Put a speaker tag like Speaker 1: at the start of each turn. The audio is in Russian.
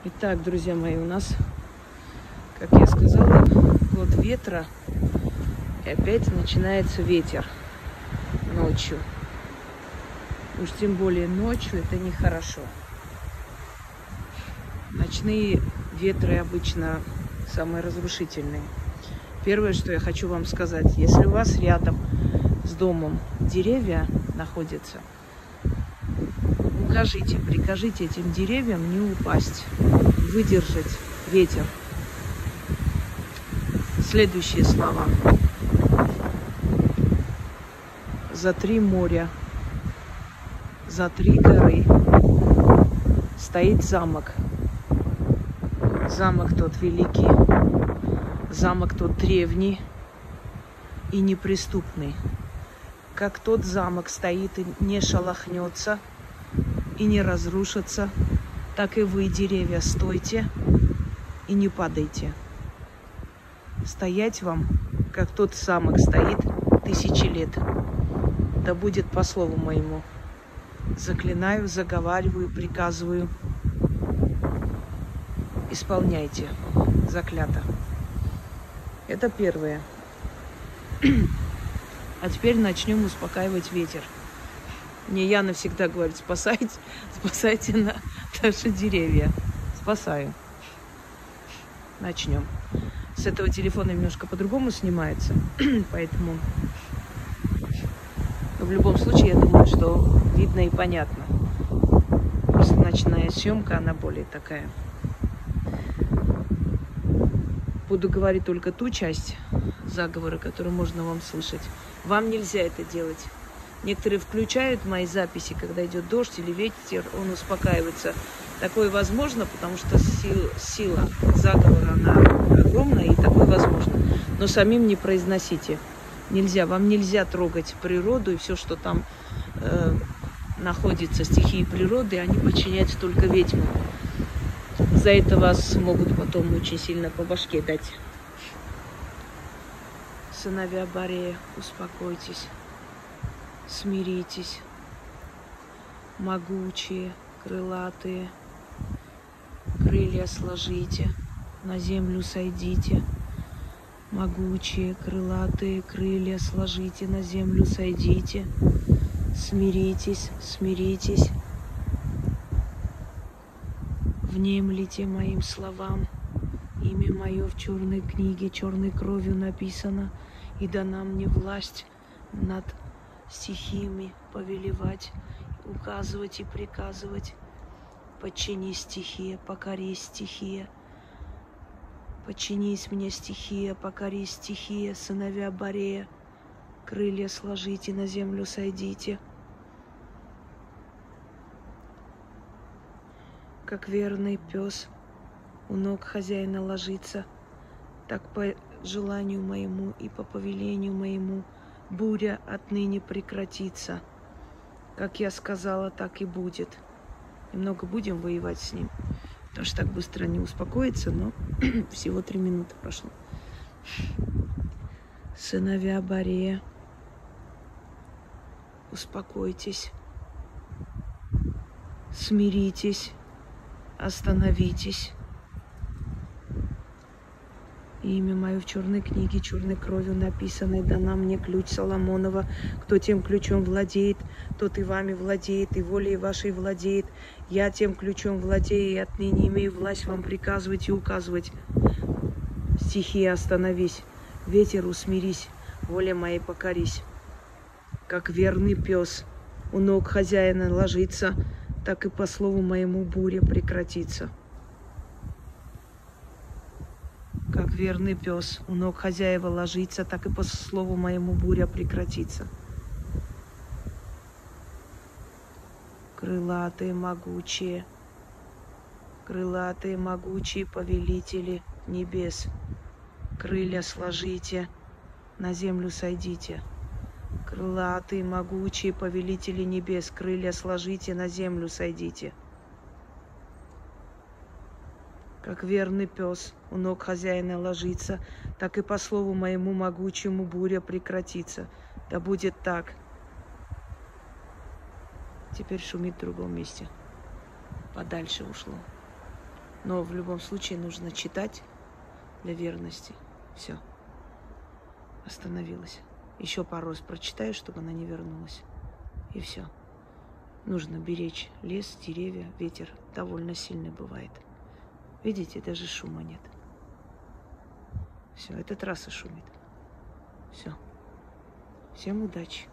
Speaker 1: Итак, друзья мои, у нас, как я сказала, год ветра, и опять начинается ветер ночью. Уж тем более ночью это нехорошо. Ночные ветры обычно самые разрушительные. Первое, что я хочу вам сказать, если у вас рядом с домом деревья находятся, прикажите этим деревьям не упасть, выдержать ветер. Следующие слова. За 3 моря, за 3 горы стоит замок. Замок тот великий, замок тот древний и неприступный. Как тот замок стоит и не шелохнется, и не разрушится, так и вы, деревья, стойте и не падайте. Стоять вам, как тот замок стоит 1000 лет. Да будет по слову моему. Заклинаю, заговариваю, приказываю. Исполняйте. Заклято. Это первое. А теперь начнем успокаивать ветер. Мне Яна всегда говорит, спасайте наши деревья. Спасаю. Начнем. С этого телефона немножко по-другому снимается, поэтому в любом случае я думаю, что видно и понятно. Просто ночная съемка, она более такая. Буду говорить только ту часть заговора, которую можно вам слышать. Вам нельзя это делать. Некоторые включают мои записи, когда идет дождь или ветер, он успокаивается. Такое возможно, потому что сила заговора, она огромная, и такое возможно. Но самим не произносите. Нельзя, вам нельзя трогать природу и все, что там находится, стихии природы, они подчиняются только ведьмам. За это вас могут потом очень сильно по башке дать. Сыновья Борея, успокойтесь. Смиритесь, могучие, крылатые, крылья сложите, на землю сойдите, могучие, крылатые, крылья сложите, на землю сойдите, смиритесь, смиритесь, внемлите моим словам, имя мое в черной книге, черной кровью написано, и дана мне власть над стихиями повелевать, указывать и приказывать. Подчинись, стихия, покорись, стихия. Подчинись мне, стихия, покорись, стихия, сыновья Борея. Крылья сложите, на землю сойдите. Как верный пес у ног хозяина ложится, так по желанию моему и по повелению моему буря отныне прекратится. Как я сказала, так и будет. Немного будем воевать с ним, потому что так быстро не успокоится, но всего 3 минуты прошло. Сыновья Борея, успокойтесь, смиритесь, остановитесь. Имя мое в черной книге, черной кровью написано, и дана мне ключ Соломонова. Кто тем ключом владеет, тот и вами владеет, и волей вашей владеет. Я тем ключом владею, и отныне имею власть вам приказывать и указывать. Стихия, остановись, ветер, усмирись, воля моей покорись. Как верный пес у ног хозяина ложится, так и по слову моему буря прекратится. Как верный пес у ног хозяева ложится, так и по слову моему буря прекратится. Крылатые могучие повелители небес, крылья сложите, на землю сойдите. Крылатые могучие повелители небес, крылья сложите, на землю сойдите. Как верный пес у ног хозяина ложится, так и по слову моему могучему буря прекратится. Да будет так. Теперь шумит в другом месте. Подальше ушло. Но в любом случае нужно читать для верности. Все. Остановилась. Еще пару раз прочитаю, чтобы она не вернулась. И все. Нужно беречь лес, деревья, ветер. Довольно сильный бывает. Видите, даже шума нет. Все, это трасса шумит. Все. Всем удачи.